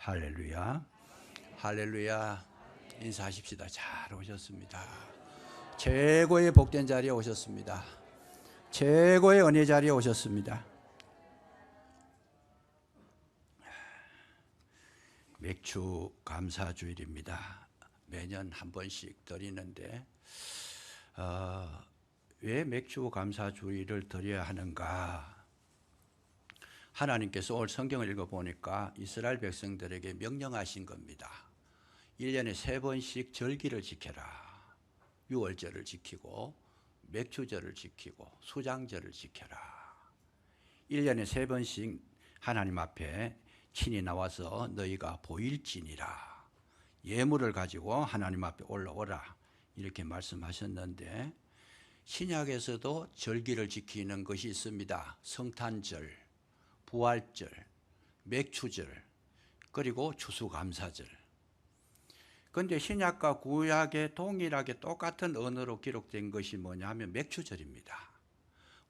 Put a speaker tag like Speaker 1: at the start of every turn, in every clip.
Speaker 1: 할렐루야. 할렐루야. 인사하십시다. 잘 오셨습니다. 최고의 복된 자리에 오셨습니다. 최고의 은혜 자리에 오셨습니다. 맥주 감사주일입니다. 매년 한 번씩 드리는데 왜 맥주 감사주일을 드려야 하는가? 하나님께서 오늘 성경을 읽어보니까 이스라엘 백성들에게 명령하신 겁니다. 1년에 3번씩 절기를 지켜라. 유월절을 지키고 맥주절을 지키고 수장절을 지켜라. 1년에 3번씩 하나님 앞에 친히 나와서 너희가 보일지니라. 예물을 가지고 하나님 앞에 올라오라. 이렇게 말씀하셨는데 신약에서도 절기를 지키는 것이 있습니다. 성탄절, 부활절, 맥주절, 그리고 추수감사절. 그런데 신약과 구약에 동일하게 똑같은 언어로 기록된 것이 뭐냐 하면 맥주절입니다.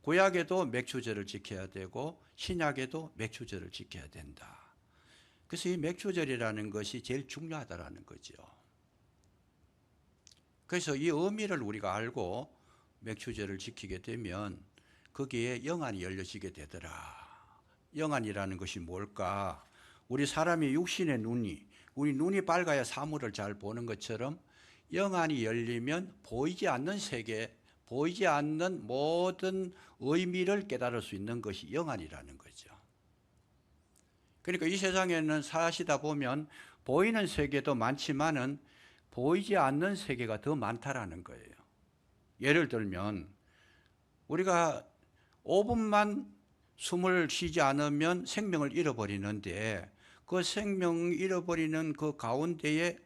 Speaker 1: 구약에도 맥주절을 지켜야 되고 신약에도 맥주절을 지켜야 된다. 그래서 이 맥주절이라는 것이 제일 중요하다는 거죠. 그래서 이 의미를 우리가 알고 맥주절을 지키게 되면 거기에 영안이 열려지게 되더라. 영안이라는 것이 뭘까? 우리 사람이 육신의 우리 눈이 밝아야 사물을 잘 보는 것처럼 영안이 열리면 보이지 않는 세계, 보이지 않는 모든 의미를 깨달을 수 있는 것이 영안이라는 거죠. 그러니까 이 세상에는 사시다 보면 보이는 세계도 많지만은 보이지 않는 세계가 더 많다라는 거예요. 예를 들면 우리가 5분만 숨을 쉬지 않으면 생명을 잃어버리는데 그 생명을 잃어버리는 그 가운데에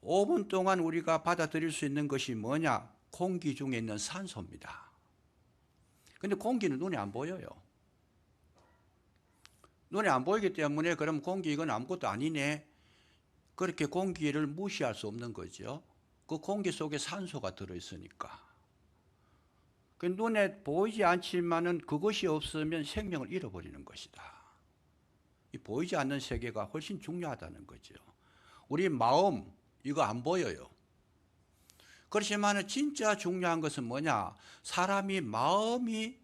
Speaker 1: 5분 동안 우리가 받아들일 수 있는 것이 뭐냐? 공기 중에 있는 산소입니다. 그런데 공기는 눈에 안 보여요. 눈에 안 보이기 때문에 그럼 공기 이건 아무것도 아니네. 그렇게 공기를 무시할 수 없는 거죠. 그 공기 속에 산소가 들어있으니까. 그 눈에 보이지 않지만은 그것이 없으면 생명을 잃어버리는 것이다. 이 보이지 않는 세계가 훨씬 중요하다는 거죠. 우리 마음 이거 안 보여요. 그렇지만 진짜 중요한 것은 뭐냐? 사람이 마음이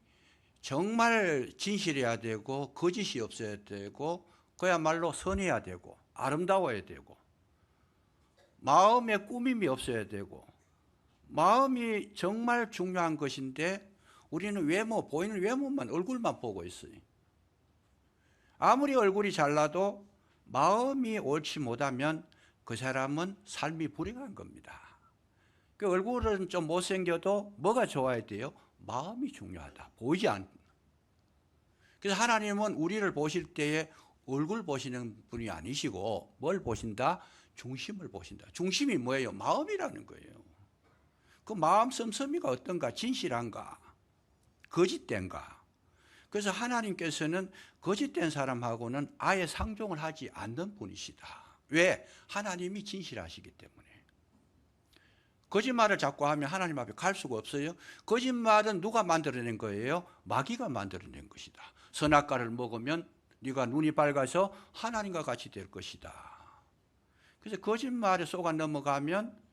Speaker 1: 정말 진실해야 되고 거짓이 없어야 되고 그야말로 선해야 되고 아름다워야 되고 마음에 꾸밈이 없어야 되고 마음이 정말 중요한 것인데 우리는 외모, 보이는 외모만, 얼굴만 보고 있어요. 아무리 얼굴이 잘나도 마음이 옳지 못하면 그 사람은 삶이 불행한 겁니다. 그 얼굴은 좀 못생겨도 뭐가 좋아야 돼요? 마음이 중요하다. 보이지 않는. 그래서 하나님은 우리를 보실 때에 얼굴 보시는 분이 아니시고 뭘 보신다? 중심을 보신다. 중심이 뭐예요? 마음이라는 거예요. 그 마음 씀씀이가 어떤가? 진실한가? 거짓된가? 그래서 하나님께서는 거짓된 사람하고는 아예 상종을 하지 않는 분이시다. 왜? 하나님이 진실하시기 때문에. 거짓말을 자꾸 하면 하나님 앞에 갈 수가 없어요. 거짓말은 누가 만들어낸 거예요? 마귀가 만들어낸 것이다. 선악과를 먹으면 네가 눈이 밝아서 하나님과 같이 될 것이다. 그래서 거짓말에 속아 넘어가면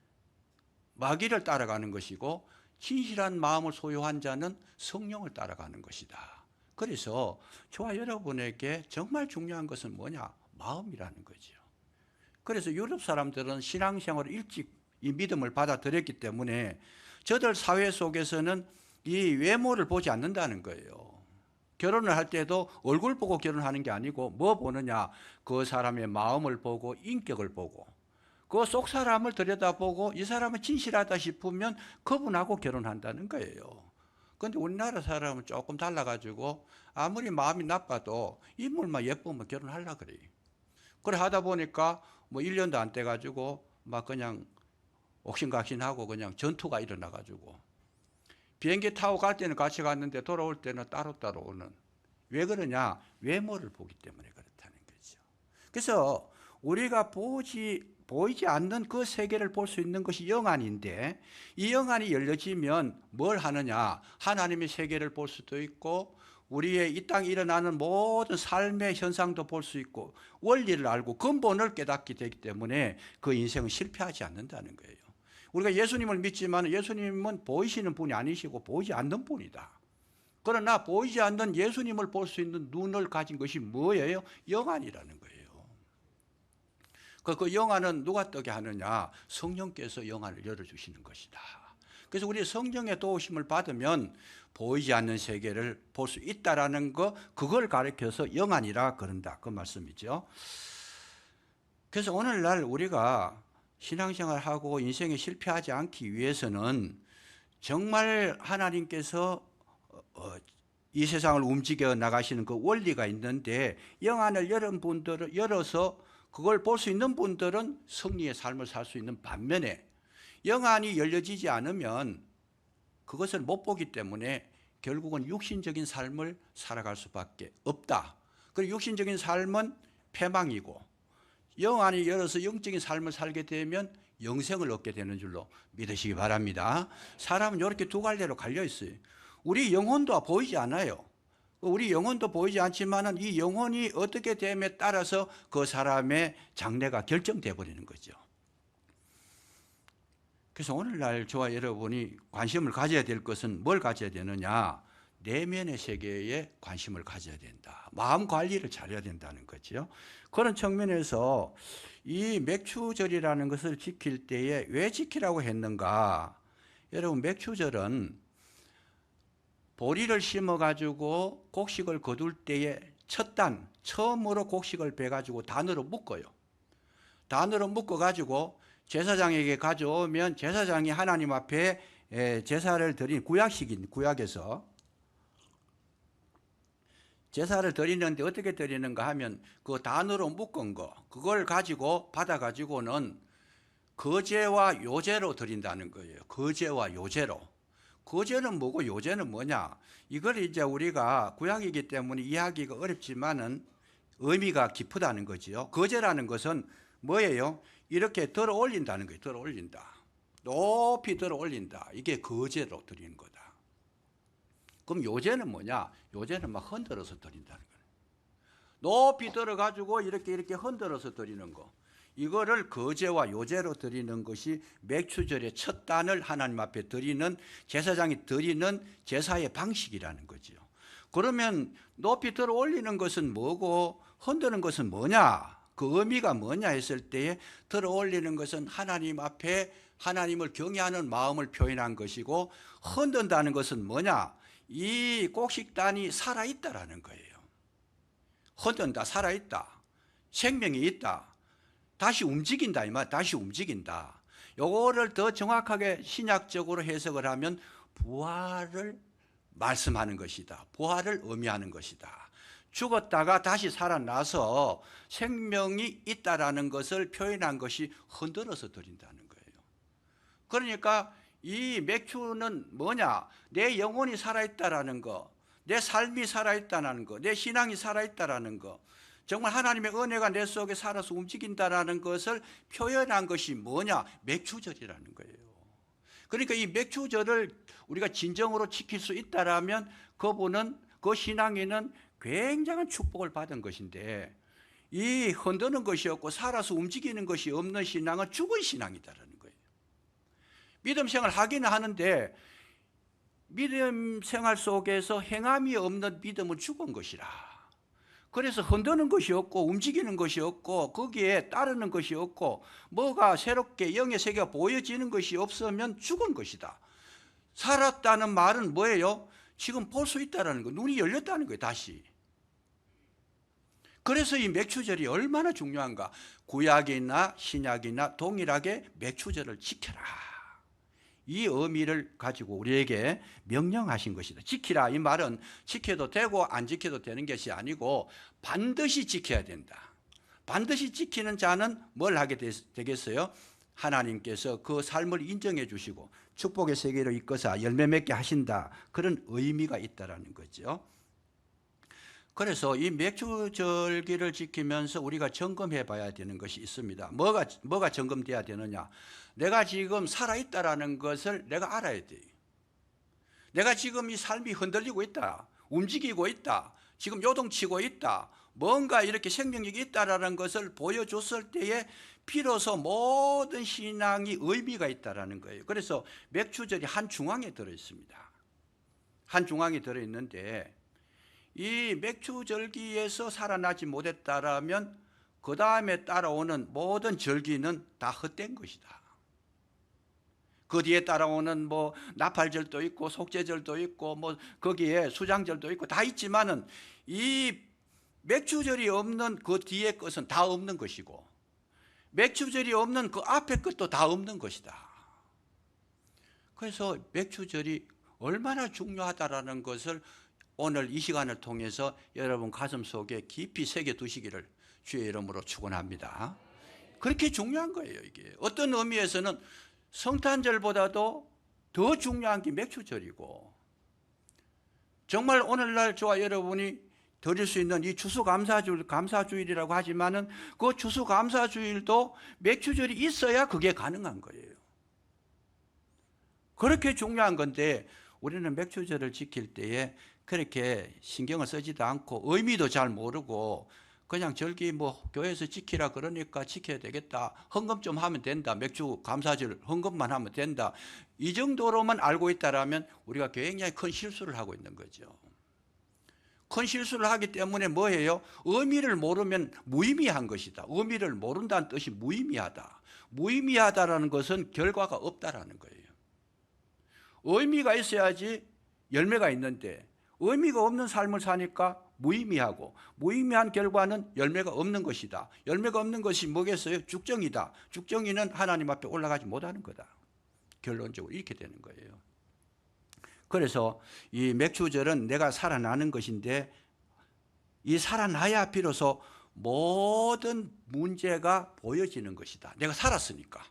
Speaker 1: 마귀를 따라가는 것이고 진실한 마음을 소유한 자는 성령을 따라가는 것이다. 그래서 저와 여러분에게 정말 중요한 것은 뭐냐? 마음이라는 거죠. 그래서 유럽 사람들은 신앙생활을 일찍 이 믿음을 받아들였기 때문에 저들 사회 속에서는 이 외모를 보지 않는다는 거예요. 결혼을 할 때도 얼굴 보고 결혼하는 게 아니고 뭐 보느냐? 그 사람의 마음을 보고 인격을 보고 그 속 사람을 들여다보고 이 사람은 진실하다 싶으면 그분하고 결혼한다는 거예요. 그런데 우리나라 사람은 조금 달라가지고 아무리 마음이 나빠도 인물만 예쁘면 결혼하려고 그래요. 그래 하다 보니까 뭐 1년도 안 돼가지고 막 그냥 옥신각신하고 그냥 전투가 일어나가지고 비행기 타고 갈 때는 같이 갔는데 돌아올 때는 따로따로 오는. 왜 그러냐? 외모를 보기 때문에 그렇다는 거죠. 그래서 우리가 보이지 않는 그 세계를 볼 수 있는 것이 영안인데 이 영안이 열려지면 뭘 하느냐? 하나님의 세계를 볼 수도 있고 우리의 이 땅에 일어나는 모든 삶의 현상도 볼 수 있고 원리를 알고 근본을 깨닫게 되기 때문에 그 인생은 실패하지 않는다는 거예요. 우리가 예수님을 믿지만 예수님은 보이시는 분이 아니시고 보이지 않는 분이다. 그러나 보이지 않는 예수님을 볼 수 있는 눈을 가진 것이 뭐예요? 영안이라는 거예요. 그 영안은 누가 뜨게 하느냐? 성령께서 영안을 열어주시는 것이다. 그래서 우리 성령의 도우심을 받으면 보이지 않는 세계를 볼 수 있다라는 거, 그걸 가리켜서 영안이라 그런다, 그 말씀이죠. 그래서 오늘날 우리가 신앙생활하고 인생에 실패하지 않기 위해서는 정말 하나님께서 이 세상을 움직여 나가시는 그 원리가 있는데, 영안을 열어서 그걸 볼 수 있는 분들은 승리의 삶을 살 수 있는 반면에, 영안이 열려지지 않으면 그것을 못 보기 때문에 결국은 육신적인 삶을 살아갈 수밖에 없다. 그리고 육신적인 삶은 패망이고, 영안이 열어서 영적인 삶을 살게 되면 영생을 얻게 되는 줄로 믿으시기 바랍니다. 사람은 이렇게 두 갈래로 갈려 있어요. 우리 영혼도 보이지 않아요. 우리 영혼도 보이지 않지만 이 영혼이 어떻게 됨에 따라서 그 사람의 장래가 결정돼 버리는 거죠. 그래서 오늘날 저와 여러분이 관심을 가져야 될 것은 뭘 가져야 되느냐? 내면의 세계에 관심을 가져야 된다. 마음 관리를 잘해야 된다는 거죠. 그런 측면에서 이 맥추절이라는 것을 지킬 때에 왜 지키라고 했는가? 여러분, 맥추절은 보리를 심어가지고 곡식을 거둘 때에 첫 단, 처음으로 곡식을 베가지고 단으로 묶어요. 단으로 묶어가지고 제사장에게 가져오면 제사장이 하나님 앞에 제사를 드린 구약에서 제사를 드리는데 어떻게 드리는가 하면 그 단으로 묶은 거, 그걸 가지고 받아가지고는 거제와 요제로 드린다는 거예요. 거제와 요제로. 거제는 뭐고 요제는 뭐냐? 이걸 이제 우리가 구약이기 때문에 이해하기가 어렵지만은 의미가 깊다는 거지요. 거제라는 것은 뭐예요? 이렇게 들어 올린다는 거예요. 들어 올린다. 높이 들어 올린다. 이게 거제로 드리는 거다. 그럼 요제는 뭐냐? 요제는 막 흔들어서 드린다는 거예요. 높이 들어가지고 이렇게 흔들어서 드리는 거. 이거를 거제와 요제로 드리는 것이 맥추절의 첫 단을 하나님 앞에 드리는, 제사장이 드리는 제사의 방식이라는 거죠. 그러면 높이 들어 올리는 것은 뭐고 흔드는 것은 뭐냐? 그 의미가 뭐냐 했을 때에 들어 올리는 것은 하나님 앞에 하나님을 경외하는 마음을 표현한 것이고, 흔든다는 것은 뭐냐? 이 곡식단이 살아있다라는 거예요. 흔든다, 살아있다, 생명이 있다, 다시 움직인다, 이 말, 다시 움직인다. 요거를 더 정확하게 신약적으로 해석을 하면 부활을 말씀하는 것이다. 부활을 의미하는 것이다. 죽었다가 다시 살아나서 생명이 있다라는 것을 표현한 것이 흔들어서 드린다는 거예요. 그러니까 이 맥주는 뭐냐? 내 영혼이 살아있다라는 거, 내 삶이 살아있다는 거, 내 신앙이 살아있다라는 거, 정말 하나님의 은혜가 내 속에 살아서 움직인다라는 것을 표현한 것이 뭐냐? 맥추절이라는 거예요. 그러니까 이 맥추절을 우리가 진정으로 지킬 수 있다라면 그분은, 그 신앙인은 굉장한 축복을 받은 것인데, 이 흔드는 것이 없고 살아서 움직이는 것이 없는 신앙은 죽은 신앙이다라는 거예요. 믿음 생활 하기는 하는데 믿음 생활 속에서 행함이 없는 믿음은 죽은 것이라. 그래서 흔드는 것이 없고 움직이는 것이 없고 거기에 따르는 것이 없고 뭐가 새롭게 영의 세계가 보여지는 것이 없으면 죽은 것이다. 살았다는 말은 뭐예요? 지금 볼 수 있다는 거, 눈이 열렸다는 거예요, 다시. 그래서 이 맥추절이 얼마나 중요한가. 구약이나 신약이나 동일하게 맥추절을 지켜라, 이 의미를 가지고 우리에게 명령하신 것이다. 지키라, 이 말은 지켜도 되고 안 지켜도 되는 것이 아니고 반드시 지켜야 된다. 반드시 지키는 자는 뭘 하게 되겠어요? 하나님께서 그 삶을 인정해 주시고 축복의 세계로 이끌어서 열매 맺게 하신다, 그런 의미가 있다라는 거죠. 그래서 이 맥추절기를 지키면서 우리가 점검해 봐야 되는 것이 있습니다. 뭐가 점검돼야 되느냐? 내가 지금 살아있다라는 것을 내가 알아야 돼요. 내가 지금 이 삶이 흔들리고 있다, 움직이고 있다. 지금 요동치고 있다. 뭔가 이렇게 생명력이 있다라는 것을 보여줬을 때에 비로소 모든 신앙이 의미가 있다라는 거예요. 그래서 맥추절이 한 중앙에 들어 있습니다. 한 중앙에 들어 있는데 이 맥추절기에서 살아나지 못했다라면 그 다음에 따라오는 모든 절기는 다 헛된 것이다. 그 뒤에 따라오는 뭐 나팔절도 있고 속죄절도 있고 뭐 거기에 수장절도 있고 다 있지만은 이 맥추절이 없는 그 뒤에 것은 다 없는 것이고 맥추절이 없는 그 앞에 것도 다 없는 것이다. 그래서 맥추절이 얼마나 중요하다라는 것을 오늘 이 시간을 통해서 여러분 가슴 속에 깊이 새겨 두시기를 주의 이름으로 축원합니다. 그렇게 중요한 거예요. 이게 어떤 의미에서는 성탄절보다도 더 중요한 게 맥추절이고 정말 오늘날 저와 여러분이 드릴 수 있는 이 추수감사주일, 감사주일이라고 하지만은 그 추수감사주일도 맥추절이 있어야 그게 가능한 거예요. 그렇게 중요한 건데 우리는 맥추절을 지킬 때에 그렇게 신경을 쓰지도 않고 의미도 잘 모르고 그냥 절기 뭐 교회에서 지키라 그러니까 지켜야 되겠다. 헌금 좀 하면 된다. 맥주 감사절 헌금만 하면 된다. 이 정도로만 알고 있다라면 우리가 굉장히 큰 실수를 하고 있는 거죠. 큰 실수를 하기 때문에 뭐예요? 의미를 모르면 무의미한 것이다. 의미를 모른다는 뜻이 무의미하다. 무의미하다라는 것은 결과가 없다라는 거예요. 의미가 있어야지 열매가 있는데 의미가 없는 삶을 사니까 무의미하고 무의미한 결과는 열매가 없는 것이다. 열매가 없는 것이 뭐겠어요? 죽정이다. 죽정이는 하나님 앞에 올라가지 못하는 거다. 결론적으로 이렇게 되는 거예요. 그래서 이 맥추절은 내가 살아나는 것인데 이 살아나야 비로소 모든 문제가 보여지는 것이다. 내가 살았으니까.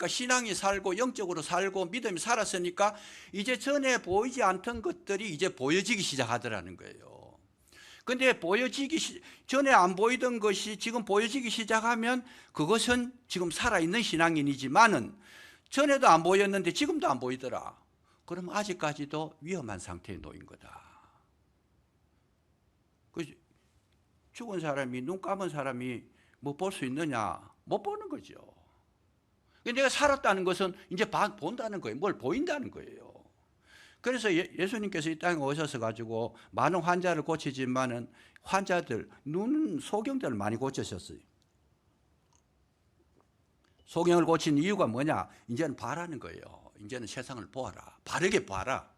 Speaker 1: 신앙이 살고 영적으로 살고 믿음이 살았으니까 이제 전에 보이지 않던 것들이 이제 보여지기 시작하더라는 거예요. 근데 보여지기 전에 안 보이던 것이 지금 보여지기 시작하면 그것은 지금 살아있는 신앙인이지만은 전에도 안 보였는데 지금도 안 보이더라. 그럼 아직까지도 위험한 상태에 놓인 거다. 죽은 사람이 눈 감은 사람이 뭐 볼 수 있느냐? 못 보는 거죠. 내가 살았다는 것은 이제 본다는 거예요. 뭘 보인다는 거예요. 그래서 예수님께서 이 땅에 오셔서 가지고 많은 환자를 고치지만은 환자들 눈 소경들을 많이 고치셨어요. 소경을 고친 이유가 뭐냐? 이제는 봐라는 거예요. 이제는 세상을 보아라. 바르게 봐라.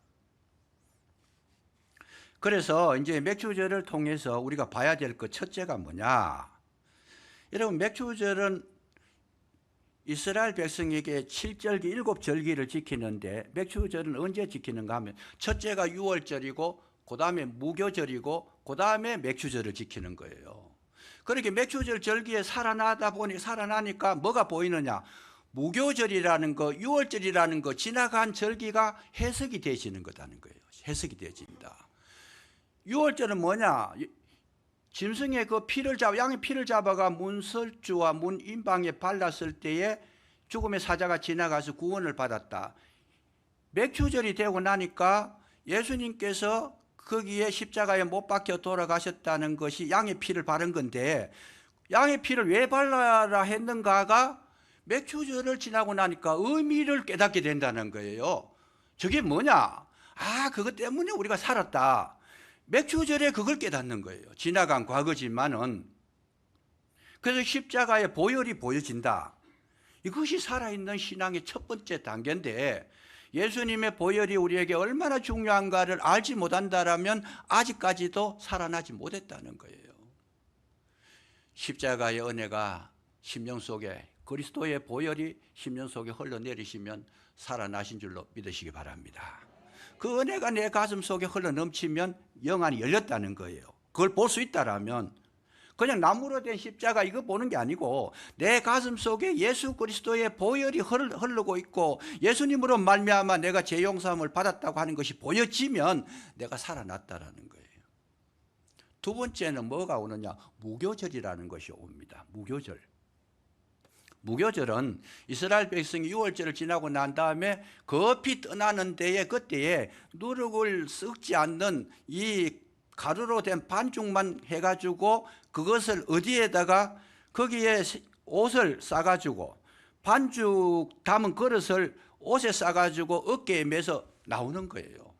Speaker 1: 그래서 이제 맥추절을 통해서 우리가 봐야 될 것 첫째가 뭐냐? 여러분 맥추절은 이스라엘 백성에게 7절기, 7절기를 지키는데 맥추절은 언제 지키는가 하면 첫째가 6월절이고 그 다음에 무교절이고 그 다음에 맥추절을 지키는 거예요. 그렇게 맥추절 절기에 살아나니까 뭐가 보이느냐? 무교절이라는 거, 6월절이라는 거 지나간 절기가 해석이 되어지는 거다는 거예요. 해석이 되어집니다. 6월절은 뭐냐? 짐승의 그 양의 피를 잡아가 문설주와 문인방에 발랐을 때에 죽음의 사자가 지나가서 구원을 받았다. 맥추절이 되고 나니까 예수님께서 거기에 십자가에 못 박혀 돌아가셨다는 것이 양의 피를 바른 건데 양의 피를 왜 발라라 했는가가 맥추절을 지나고 나니까 의미를 깨닫게 된다는 거예요. 저게 뭐냐? 그것 때문에 우리가 살았다. 맥추절에 그걸 깨닫는 거예요. 지나간 과거지만은. 그래서 십자가의 보혈이 보여진다. 이것이 살아있는 신앙의 첫 번째 단계인데 예수님의 보혈이 우리에게 얼마나 중요한가를 알지 못한다라면 아직까지도 살아나지 못했다는 거예요. 십자가의 은혜가 심령 속에 그리스도의 보혈이 심령 속에 흘러내리시면 살아나신 줄로 믿으시기 바랍니다. 그 은혜가 내 가슴 속에 흘러넘치면 영안이 열렸다는 거예요. 그걸 볼 수 있다라면 그냥 나무로 된 십자가 이거 보는 게 아니고 내 가슴 속에 예수 그리스도의 보혈이 흐르고 있고 예수님으로 말미암아 내가 죄 용서함을 받았다고 하는 것이 보여지면 내가 살아났다라는 거예요. 두 번째는 뭐가 오느냐? 무교절이라는 것이 옵니다. 무교절. 무교절은 이스라엘 백성이 유월절을 지나고 난 다음에 급히 떠나는 데에 그때에 누룩을 섞지 않는 이 가루로 된 반죽만 해가지고 그것을 어디에다가 거기에 옷을 싸가지고 반죽 담은 그릇을 옷에 싸가지고 어깨에 매서 나오는 거예요.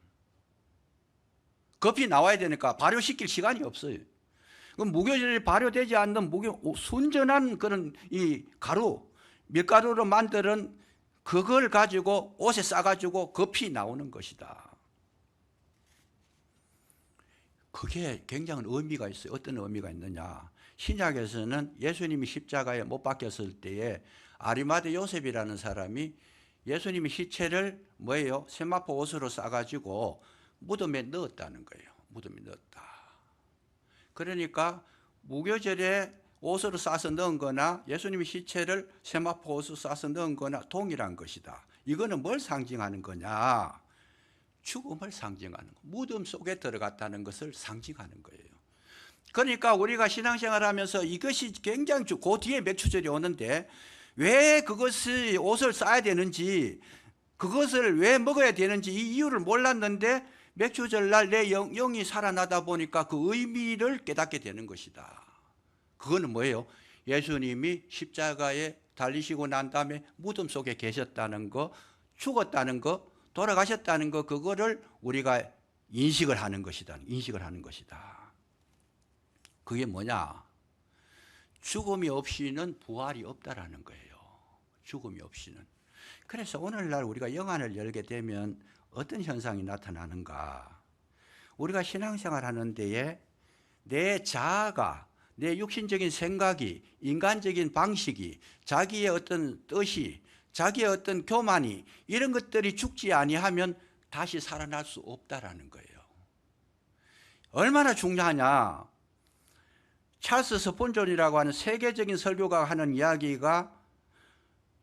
Speaker 1: 급히 나와야 되니까 발효시킬 시간이 없어요. 그럼 무교절이 발효되지 않는 순전한 그런 이 가루, 밀가루로 만드는 그걸 가지고 옷에 싸가지고 급히 나오는 것이다. 그게 굉장한 의미가 있어요. 어떤 의미가 있느냐. 신약에서는 예수님이 십자가에 못 박혔을 때에 아리마대 요셉이라는 사람이 예수님의 시체를 뭐예요? 세마포 옷으로 싸가지고 무덤에 넣었다는 거예요. 무덤에 넣었다. 그러니까 무교절에 옷으로 싸서 넣은 거나 예수님의 시체를 세마포 옷으로 싸서 넣은 거나 동일한 것이다. 이거는 뭘 상징하는 거냐? 죽음을 상징하는 거. 무덤 속에 들어갔다는 것을 상징하는 거예요. 그러니까 우리가 신앙생활 하면서 이것이 굉장히 그 뒤에 맥추절이 오는데 왜 그것이 옷을 싸야 되는지 그것을 왜 먹어야 되는지 이 이유를 몰랐는데 맥추절날 내 영이 살아나다 보니까 그 의미를 깨닫게 되는 것이다. 그거는 뭐예요? 예수님이 십자가에 달리시고 난 다음에 무덤 속에 계셨다는 거, 죽었다는 거, 돌아가셨다는 거, 그거를 우리가 인식을 하는 것이다. 인식을 하는 것이다. 그게 뭐냐? 죽음이 없이는 부활이 없다라는 거예요. 죽음이 없이는. 그래서 오늘날 우리가 영안을 열게 되면 어떤 현상이 나타나는가? 우리가 신앙생활 하는 데에 내 자아가, 내 육신적인 생각이, 인간적인 방식이, 자기의 어떤 뜻이, 자기의 어떤 교만이 이런 것들이 죽지 아니하면 다시 살아날 수 없다라는 거예요. 얼마나 중요하냐? 찰스 스폰존이라고 하는 세계적인 설교가가 하는 이야기가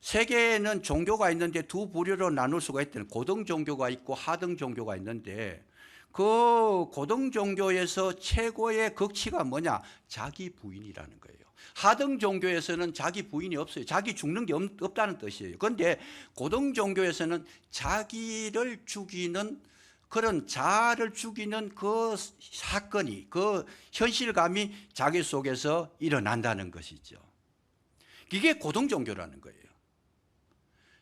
Speaker 1: 세계에는 종교가 있는데 두 부류로 나눌 수가 있다는, 고등 종교가 있고 하등 종교가 있는데 그 고등 종교에서 최고의 극치가 뭐냐? 자기 부인이라는 거예요. 하등 종교에서는 자기 부인이 없어요. 자기 죽는 게 없다는 뜻이에요. 그런데 고등 종교에서는 자기를 죽이는 그런 자아를 죽이는 그 사건이, 그 현실감이 자기 속에서 일어난다는 것이죠. 이게 고등 종교라는 거예요.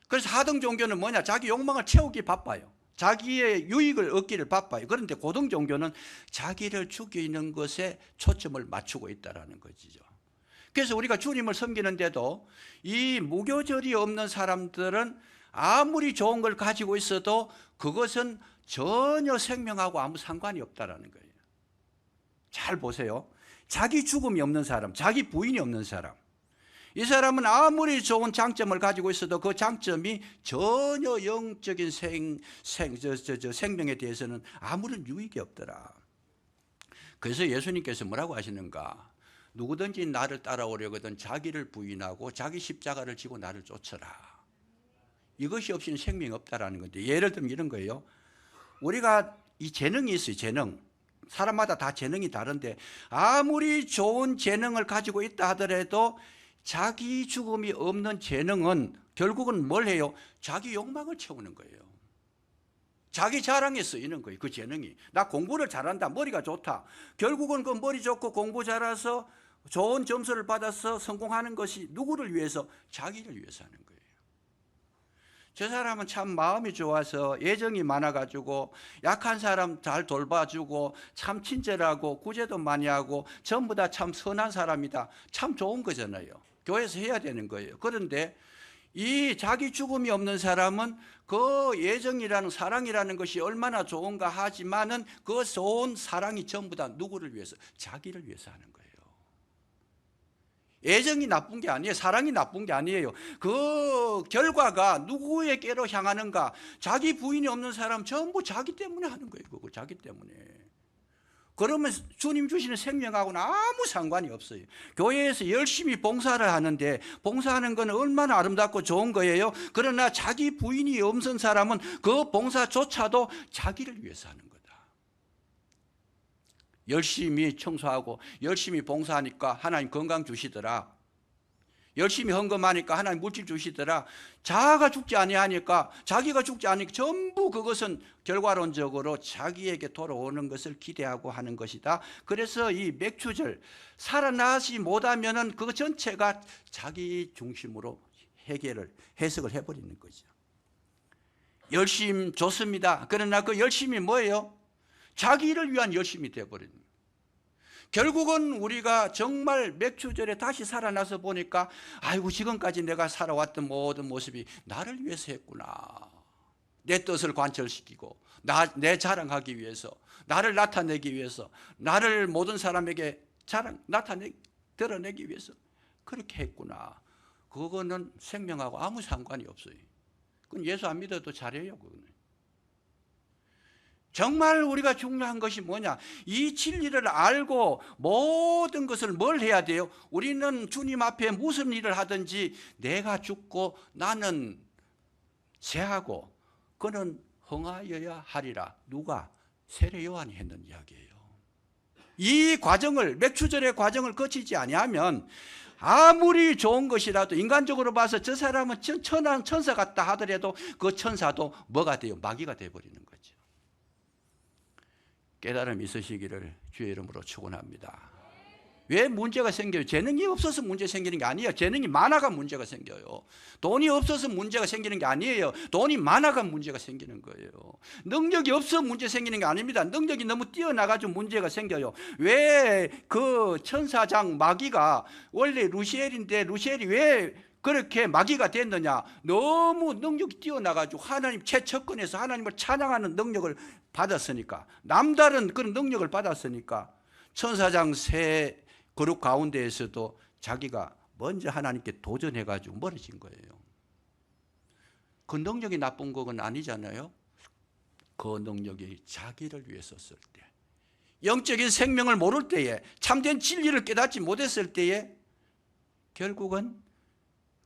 Speaker 1: 그래서 하등 종교는 뭐냐? 자기 욕망을 채우기 바빠요. 자기의 유익을 얻기를 바빠요. 그런데 고등 종교는 자기를 죽이는 것에 초점을 맞추고 있다는 것이죠. 그래서 우리가 주님을 섬기는데도 이 무교절이 없는 사람들은 아무리 좋은 걸 가지고 있어도 그것은 전혀 생명하고 아무 상관이 없다는 거예요. 잘 보세요. 자기 죽음이 없는 사람, 자기 부인이 없는 사람, 이 사람은 아무리 좋은 장점을 가지고 있어도 그 장점이 전혀 영적인 생명에 대해서는 아무런 유익이 없더라. 그래서 예수님께서 뭐라고 하시는가? 누구든지 나를 따라오려거든 자기를 부인하고 자기 십자가를 지고 나를 쫓아라. 이것이 없이는 생명이 없다라는 건데, 예를 들면 이런 거예요. 우리가 이 재능이 있어요. 재능. 사람마다 다 재능이 다른데 아무리 좋은 재능을 가지고 있다 하더라도 자기 죽음이 없는 재능은 결국은 뭘 해요? 자기 욕망을 채우는 거예요. 자기 자랑에 쓰이는 거예요. 그 재능이. 나 공부를 잘한다. 머리가 좋다. 결국은 그 머리 좋고 공부 잘해서 좋은 점수를 받아서 성공하는 것이 누구를 위해서? 자기를 위해서 하는 거예요. 저 사람은 참 마음이 좋아서 애정이 많아가지고 약한 사람 잘 돌봐주고 참 친절하고 구제도 많이 하고 전부 다 참 선한 사람이다. 참 좋은 거잖아요. 교회에서 해야 되는 거예요. 그런데 이 자기 죽음이 없는 사람은 그 애정이라는, 사랑이라는 것이 얼마나 좋은가 하지만은 그 좋은 사랑이 전부 다 누구를 위해서? 자기를 위해서 하는 거예요. 애정이 나쁜 게 아니에요. 사랑이 나쁜 게 아니에요. 그 결과가 누구에게로 향하는가? 자기 부인이 없는 사람 전부 자기 때문에 하는 거예요. 그거 자기 때문에. 그러면 주님 주시는 생명하고는 아무 상관이 없어요. 교회에서 열심히 봉사를 하는데 봉사하는 건 얼마나 아름답고 좋은 거예요. 그러나 자기 부인이 없는 사람은 그 봉사조차도 자기를 위해서 하는 거다. 열심히 청소하고 열심히 봉사하니까 하나님 건강 주시더라. 열심히 헌금하니까 하나님 물질 주시더라. 자아가 죽지 아니하니까, 자기가 죽지 않으니까 전부 그것은 결과론적으로 자기에게 돌아오는 것을 기대하고 하는 것이다. 그래서 이 맥추절, 살아나지 못하면은 그것 전체가 자기 중심으로 해석을 해버리는 거죠. 열심 좋습니다. 그러나 그 열심이 뭐예요? 자기를 위한 열심이 되어버리는 거예요. 결국은 우리가 정말 맥추절에 다시 살아나서 보니까 아이고, 지금까지 내가 살아왔던 모든 모습이 나를 위해서 했구나. 내 뜻을 관철시키고 내 자랑하기 위해서, 나를 나타내기 위해서, 나를 모든 사람에게 드러내기 위해서 그렇게 했구나. 그거는 생명하고 아무 상관이 없어요. 그건 예수 안 믿어도 잘해요. 그거는. 정말 우리가 중요한 것이 뭐냐? 이 진리를 알고 모든 것을 뭘 해야 돼요? 우리는 주님 앞에 무슨 일을 하든지 내가 죽고 나는 세하고 그는 흥하여야 하리라. 누가? 세례 요한이 했는 이야기예요. 이 과정을, 맥추절의 과정을 거치지 아니하면 아무리 좋은 것이라도 인간적으로 봐서 저 사람은 천사 같다 하더라도 그 천사도 뭐가 돼요? 마귀가 돼버리는 거죠. 깨달음이 있으시기를 주의 이름으로 축원합니다. 왜 문제가 생겨요? 재능이 없어서 문제 생기는 게 아니에요. 재능이 많아가 문제가 생겨요. 돈이 없어서 문제가 생기는 게 아니에요. 돈이 많아가 문제가 생기는 거예요. 능력이 없어 문제 생기는 게 아닙니다. 능력이 너무 뛰어나가지고 문제가 생겨요. 왜 그 천사장 마귀가 원래 루시엘인데 루시엘이 왜 그렇게 마귀가 됐느냐? 너무 능력이 뛰어나가지고 하나님 최측근에서 하나님을 찬양하는 능력을 받았으니까, 남다른 그런 능력을 받았으니까 천사장 세 그룹 가운데에서도 자기가 먼저 하나님께 도전해가지고 멀어진 거예요. 그 능력이 나쁜 건 아니잖아요. 그 능력이 자기를 위해서 쓸 때, 영적인 생명을 모를 때에, 참된 진리를 깨닫지 못했을 때에 결국은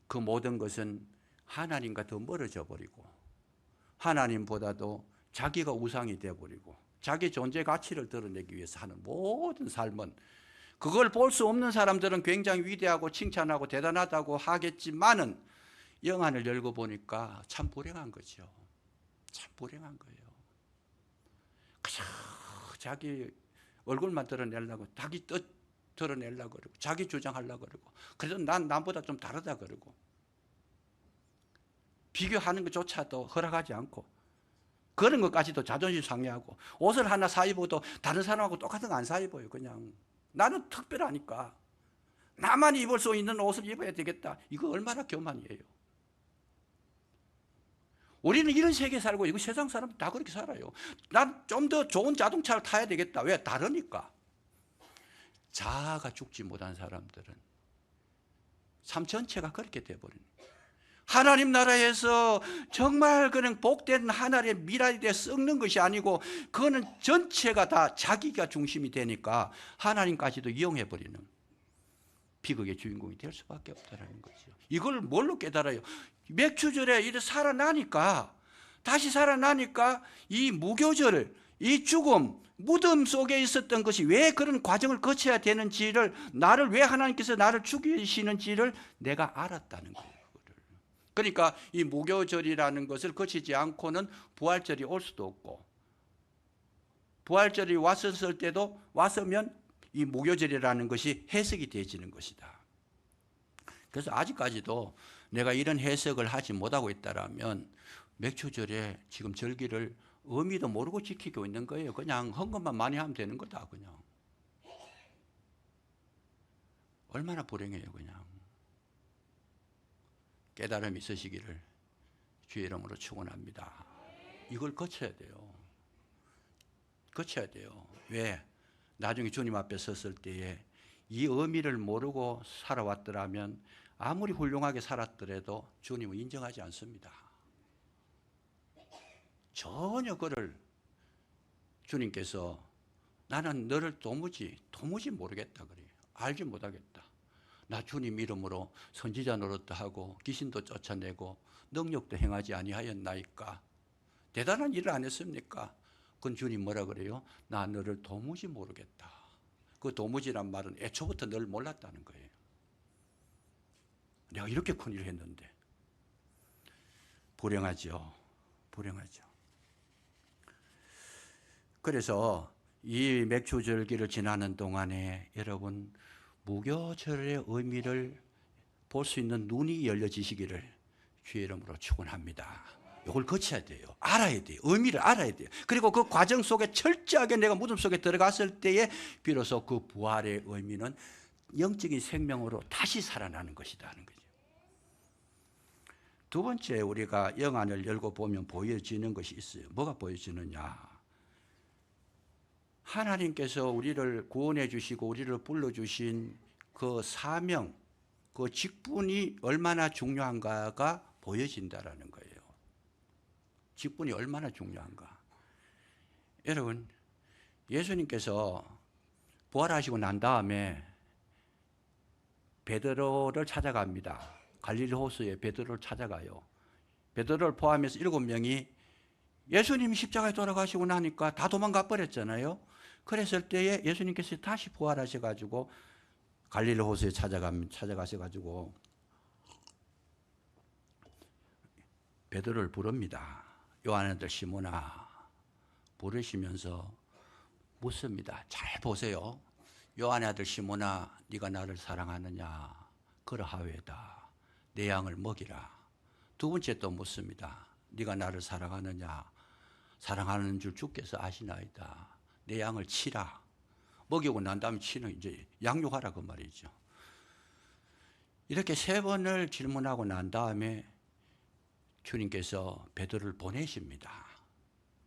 Speaker 1: 그 모든 것은 하나님과 더 멀어져 버리고 하나님보다도 자기가 우상이 되어버리고 자기 존재 가치를 드러내기 위해서 하는 모든 삶은, 그걸 볼 수 없는 사람들은 굉장히 위대하고 칭찬하고 대단하다고 하겠지만은 영안을 열고 보니까 참 불행한 거죠. 참 불행한 거예요. 그저 자기 얼굴만 드러내려고, 자기 뜻 드러내려고 그러고, 자기 주장하려고 그러고, 그래도 난 남보다 좀 다르다 그러고, 비교하는 것조차도 허락하지 않고, 그런 것까지도 자존심 상해하고, 옷을 하나 사 입어도 다른 사람하고 똑같은 거 안 사 입어요. 그냥 나는 특별하니까 나만 입을 수 있는 옷을 입어야 되겠다. 이거 얼마나 교만이에요. 우리는 이런 세계에 살고, 이거 세상 사람 다 그렇게 살아요. 난 좀 더 좋은 자동차를 타야 되겠다. 왜? 다르니까. 자아가 죽지 못한 사람들은 삶 전체가 그렇게 돼버리는 거예요. 하나님 나라에서 정말 그냥 복된 하나님의 미랄이 되어 썩는 것이 아니고, 그거는 전체가 다 자기가 중심이 되니까 하나님까지도 이용해버리는 비극의 주인공이 될 수밖에 없다는 거죠. 이걸 뭘로 깨달아요? 맥추절에 이렇게 살아나니까, 다시 살아나니까 이 무교절, 이 죽음, 무덤 속에 있었던 것이 왜 그런 과정을 거쳐야 되는지를, 나를 왜 하나님께서 나를 죽이시는지를 내가 알았다는 거예요. 그러니까 이 무교절이라는 것을 거치지 않고는 부활절이 올 수도 없고, 부활절이 왔었을 때도 왔으면 이 무교절이라는 것이 해석이 되어지는 것이다. 그래서 아직까지도 내가 이런 해석을 하지 못하고 있다라면 맥추절에 지금 절기를 의미도 모르고 지키고 있는 거예요. 그냥 헌금만 많이 하면 되는 거다. 그냥 얼마나 불행해요. 그냥 깨달음이 있으시기를 주의 이름으로 축원합니다. 이걸 거쳐야 돼요. 거쳐야 돼요. 왜? 나중에 주님 앞에 섰을 때에 이 의미를 모르고 살아왔더라면 아무리 훌륭하게 살았더라도 주님은 인정하지 않습니다. 전혀 그를 주님께서 나는 너를 도무지 모르겠다 그래요. 알지 못하겠다. 나 주님 이름으로 선지자 노릇도 하고 귀신도 쫓아내고 능력도 행하지 아니하였나이까? 대단한 일을 안 했습니까? 그건 주님 뭐라 그래요? 나 너를 도무지 모르겠다. 그 도무지란 말은 애초부터 널 몰랐다는 거예요. 내가 이렇게 큰 일을 했는데. 불행하죠. 불행하죠. 그래서 이 맥주절기를 지나는 동안에 여러분 무교절의 의미를 볼 수 있는 눈이 열려지시기를 주의 이름으로 축원합니다. 이걸 거쳐야 돼요. 알아야 돼요. 의미를 알아야 돼요. 그리고 그 과정 속에 철저하게 내가 무덤 속에 들어갔을 때에 비로소 그 부활의 의미는 영적인 생명으로 다시 살아나는 것이다 하는 거죠. 두 번째, 우리가 영안을 열고 보면 보여지는 것이 있어요. 뭐가 보여지느냐? 하나님께서 우리를 구원해 주시고 우리를 불러주신 그 사명, 그 직분이 얼마나 중요한가가 보여진다라는 거예요. 직분이 얼마나 중요한가. 여러분, 예수님께서 부활하시고 난 다음에 베드로를 찾아갑니다. 갈릴리 호수에 베드로를 찾아가요. 베드로를 포함해서 7명이 예수님이 십자가에 돌아가시고 나니까 다 도망가 버렸잖아요. 그랬을 때에 예수님께서 다시 부활하셔가지고 갈릴리 호수에 찾아가셔가지고 베드로를 부릅니다. 요한의 아들 시몬아, 부르시면서 묻습니다. 잘 보세요. 요한의 아들 시몬아, 네가 나를 사랑하느냐? 그러하외다. 내 양을 먹이라. 두 번째 또 묻습니다. 네가 나를 사랑하느냐? 사랑하는 줄 주께서 아시나이다. 내 양을 치라. 먹이고 난 다음에 치는 이제 양육하라 그 말이죠. 이렇게 세 번을 질문하고 난 다음에 주님께서 베드로를 보내십니다.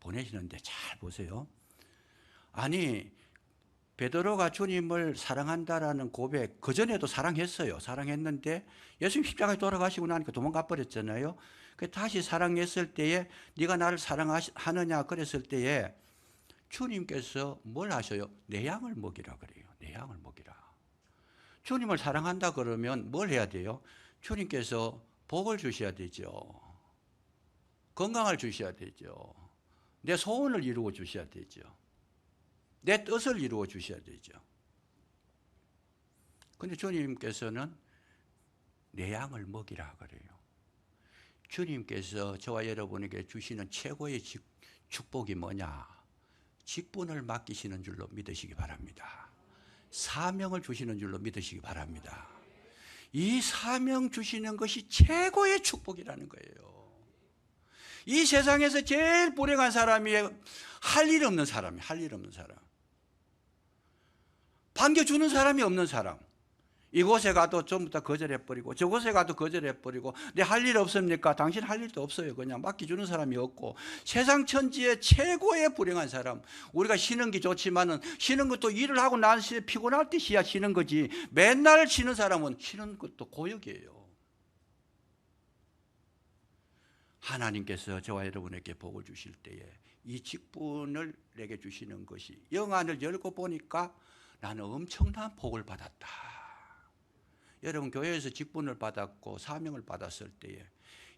Speaker 1: 보내시는데 잘 보세요. 아니, 베드로가 주님을 사랑한다라는 고백, 그전에도 사랑했어요. 사랑했는데 예수님 십자가에 돌아가시고 나니까 도망가 버렸잖아요. 다시 사랑했을 때에 네가 나를 사랑하느냐 그랬을 때에 주님께서 뭘 하셔요? 내 양을 먹이라 그래요. 내 양을 먹이라. 주님을 사랑한다 그러면 뭘 해야 돼요? 주님께서 복을 주셔야 되죠. 건강을 주셔야 되죠. 내 소원을 이루어 주셔야 되죠. 내 뜻을 이루어 주셔야 되죠. 근데 주님께서는 내 양을 먹이라 그래요. 주님께서 저와 여러분에게 주시는 최고의 축복이 뭐냐? 직분을 맡기시는 줄로 믿으시기 바랍니다. 사명을 주시는 줄로 믿으시기 바랍니다. 이 사명 주시는 것이 최고의 축복이라는 거예요. 이 세상에서 제일 불행한 사람이 할 일 없는 사람이에요. 할 일 없는 사람. 반겨주는 사람이 없는 사람. 이곳에 가도 전부 다 거절해버리고 저곳에 가도 거절해버리고 내 할 일 없습니까? 당신 할 일도 없어요. 그냥 맡겨주는 사람이 없고 세상 천지의 최고의 불행한 사람. 우리가 쉬는 게 좋지만은 쉬는 것도 일을 하고 난 시에 피곤할 때 쉬야 쉬는 거지 맨날 쉬는 사람은 쉬는 것도 고역이에요. 하나님께서 저와 여러분에게 복을 주실 때에 이 직분을 내게 주시는 것이 영안을 열고 보니까 나는 엄청난 복을 받았다. 여러분 교회에서 직분을 받았고 사명을 받았을 때에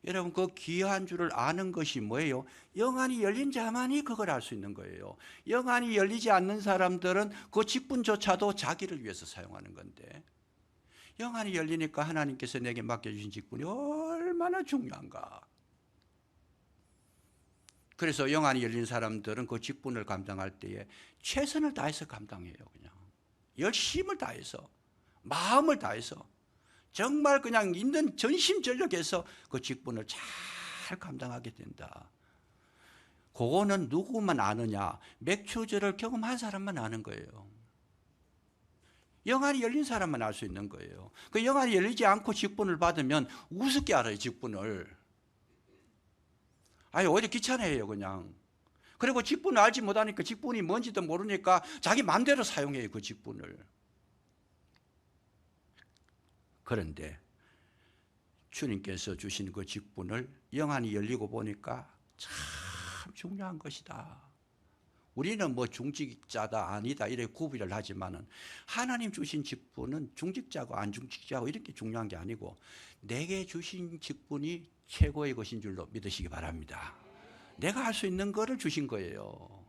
Speaker 1: 여러분 그 귀한 줄을 아는 것이 뭐예요? 영안이 열린 자만이 그걸 알 수 있는 거예요. 영안이 열리지 않는 사람들은 그 직분조차도 자기를 위해서 사용하는 건데 영안이 열리니까 하나님께서 내게 맡겨주신 직분이 얼마나 중요한가. 그래서 영안이 열린 사람들은 그 직분을 감당할 때에 최선을 다해서 감당해요. 그냥 열심을 다해서 마음을 다해서 정말 그냥 있는 전심전력해서 그 직분을 잘 감당하게 된다. 그거는 누구만 아느냐? 맥추절을 경험한 사람만 아는 거예요. 영안이 열린 사람만 알 수 있는 거예요. 그 영안이 열리지 않고 직분을 받으면 우습게 알아요. 직분을. 아니 오히려 귀찮아해요. 그냥. 그리고 직분을 알지 못하니까 직분이 뭔지도 모르니까 자기 마음대로 사용해요. 그 직분을. 그런데 주님께서 주신 그 직분을 영안이 열리고 보니까 참 중요한 것이다. 우리는 뭐 중직자다 아니다 이렇게 구비를 하지만은 하나님 주신 직분은 중직자고 안 중직자고 이렇게 중요한 게 아니고 내게 주신 직분이 최고의 것인 줄로 믿으시기 바랍니다. 내가 할 수 있는 거를 주신 거예요.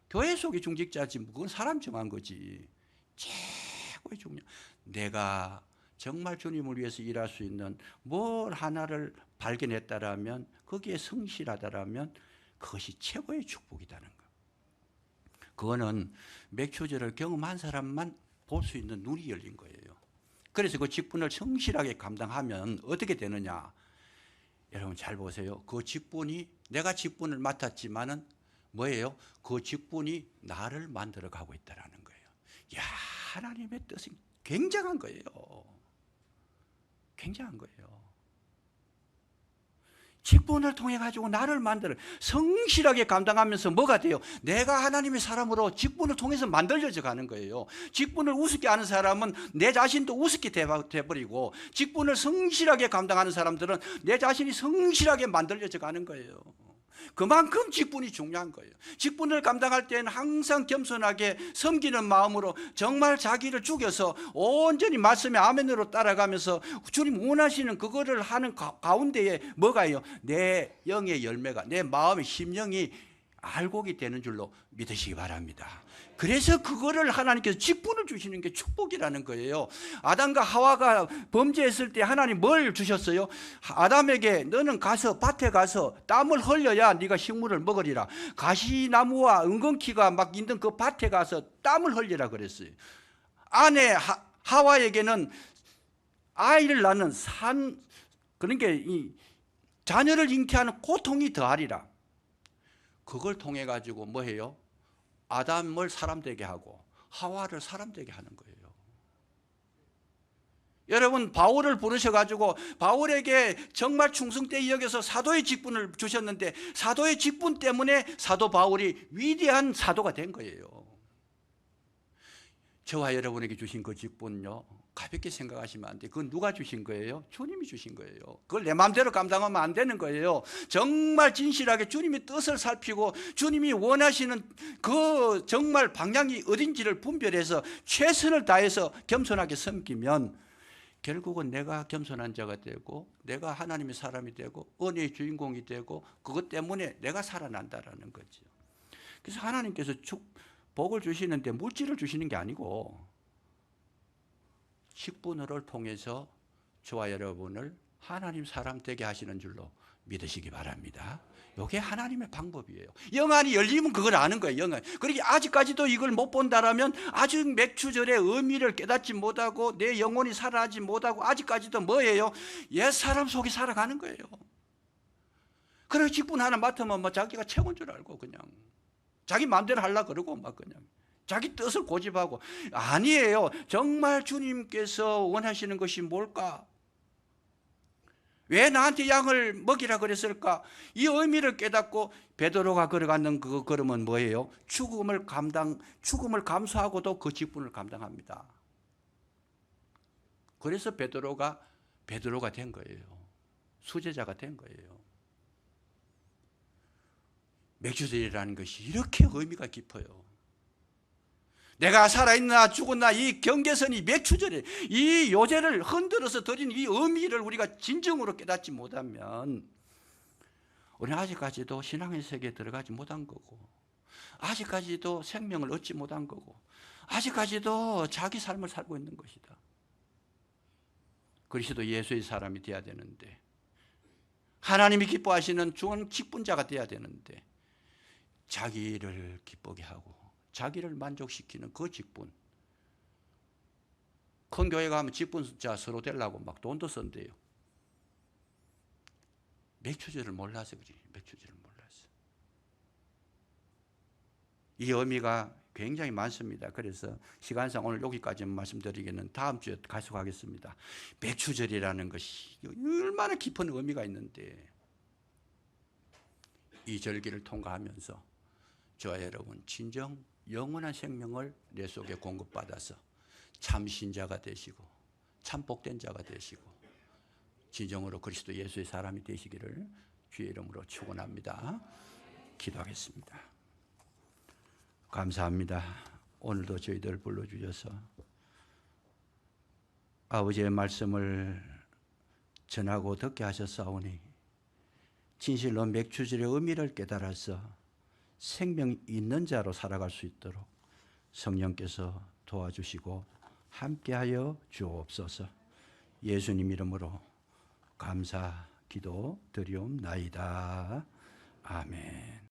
Speaker 1: 교회 속의 중직자지 그건 사람 정한 거지. 최고의 중요. 내가 정말 주님을 위해서 일할 수 있는 뭘 하나를 발견했다라면, 거기에 성실하다라면 그것이 최고의 축복이라는 것. 그거는 맥추절을 경험한 사람만 볼 수 있는 눈이 열린 거예요. 그래서 그 직분을 성실하게 감당하면 어떻게 되느냐. 여러분 잘 보세요. 그 직분이, 내가 직분을 맡았지만은 뭐예요? 그 직분이 나를 만들어 가고 있다는 거예요. 야, 하나님의 뜻이 굉장한 거예요. 굉장한 거예요. 직분을 통해 가지고 나를 만들어 성실하게 감당하면서 뭐가 돼요? 내가 하나님의 사람으로 직분을 통해서 만들어져 가는 거예요. 직분을 우습게 하는 사람은 내 자신도 우습게 돼버리고, 직분을 성실하게 감당하는 사람들은 내 자신이 성실하게 만들어져 가는 거예요. 그만큼 직분이 중요한 거예요. 직분을 감당할 때는 항상 겸손하게 섬기는 마음으로 정말 자기를 죽여서 온전히 말씀에 아멘으로 따라가면서 주님 원하시는 그거를 하는 가운데에 뭐가요? 내 영의 열매가, 내 마음의 심령이 알곡이 되는 줄로 믿으시기 바랍니다. 그래서 그거를 하나님께서 직분을 주시는 게 축복이라는 거예요. 아담과 하와가 범죄했을 때 하나님 뭘 주셨어요? 아담에게 너는 가서 밭에 가서 땀을 흘려야 네가 식물을 먹으리라. 가시나무와 은근키가 막 있는 그 밭에 가서 땀을 흘리라 그랬어요. 아내 하와에게는 아이를 낳는 그러니까 이 자녀를 잉태하는 고통이 더하리라. 그걸 통해 가지고 뭐해요? 아담을 사람 되게 하고 하와를 사람 되게 하는 거예요. 여러분, 바울을 부르셔가지고 바울에게 정말 충성되이 여겨서 사도의 직분을 주셨는데, 사도의 직분 때문에 사도 바울이 위대한 사도가 된 거예요. 저와 여러분에게 주신 그 직분요, 가볍게 생각하시면 안 돼요. 그건 누가 주신 거예요? 주님이 주신 거예요. 그걸 내 마음대로 감당하면 안 되는 거예요. 정말 진실하게 주님의 뜻을 살피고 주님이 원하시는 그 정말 방향이 어딘지를 분별해서 최선을 다해서 겸손하게 섬기면 결국은 내가 겸손한 자가 되고, 내가 하나님의 사람이 되고, 은혜의 주인공이 되고, 그것 때문에 내가 살아난다라는 거죠. 그래서 하나님께서 복을 주시는데 물질을 주시는 게 아니고 직분을 통해서 저와 여러분을 하나님 사람 되게 하시는 줄로 믿으시기 바랍니다. 이게 하나님의 방법이에요. 영안이 열리면 그걸 아는 거예요. 영안. 그러니까 아직까지도 이걸 못 본다라면 아직 맥추절의 의미를 깨닫지 못하고 내 영혼이 살아나지 못하고 아직까지도 뭐예요? 옛 사람 속에 살아가는 거예요. 그래서 직분 하나 맡으면 뭐 자기가 최고인 줄 알고 그냥 자기 마음대로 하려고 그러고 막 그냥 자기 뜻을 고집하고. 아니에요. 정말 주님께서 원하시는 것이 뭘까? 왜 나한테 양을 먹이라 그랬을까? 이 의미를 깨닫고 베드로가 걸어가는 그 걸음은 뭐예요? 죽음을 감수하고도 그 직분을 감당합니다. 그래서 베드로가 된 거예요. 수제자가 된 거예요. 맥주절이라는 것이 이렇게 의미가 깊어요. 내가 살아있나 죽었나 이 경계선이 맥추절이에요. 이 요제를 흔들어서 드린 이 의미를 우리가 진정으로 깨닫지 못하면 우리는 아직까지도 신앙의 세계에 들어가지 못한 거고, 아직까지도 생명을 얻지 못한 거고, 아직까지도 자기 삶을 살고 있는 것이다. 그리스도 예수의 사람이 되어야 되는데, 하나님이 기뻐하시는 좋은 직분자가 되어야 되는데, 자기를 기쁘게 하고 자기를 만족시키는 그 직분. 큰 교회 가면 직분자 서로 되려고 막 돈도 쓴대요. 맥추절을 몰라서 그래. 맥추절을 몰라서. 이 의미가 굉장히 많습니다. 그래서 시간상 오늘 여기까지만 말씀드리겠는 다음 주에 계속하겠습니다. 맥추절이라는 것이 얼마나 깊은 의미가 있는데, 이 절기를 통과하면서 저와 여러분 진정 영원한 생명을 내 속에 공급받아서 참 신자가 되시고 참 복된 자가 되시고 진정으로 그리스도 예수의 사람이 되시기를 주의 이름으로 축원합니다. 기도하겠습니다. 감사합니다. 오늘도 저희들 불러주셔서 아버지의 말씀을 전하고 듣게 하셨사오니 진실로 맥추절의 의미를 깨달아서 생명 있는 자로 살아갈 수 있도록 성령께서 도와주시고 함께하여 주옵소서. 예수님 이름으로 감사 기도 드리옵나이다. 아멘.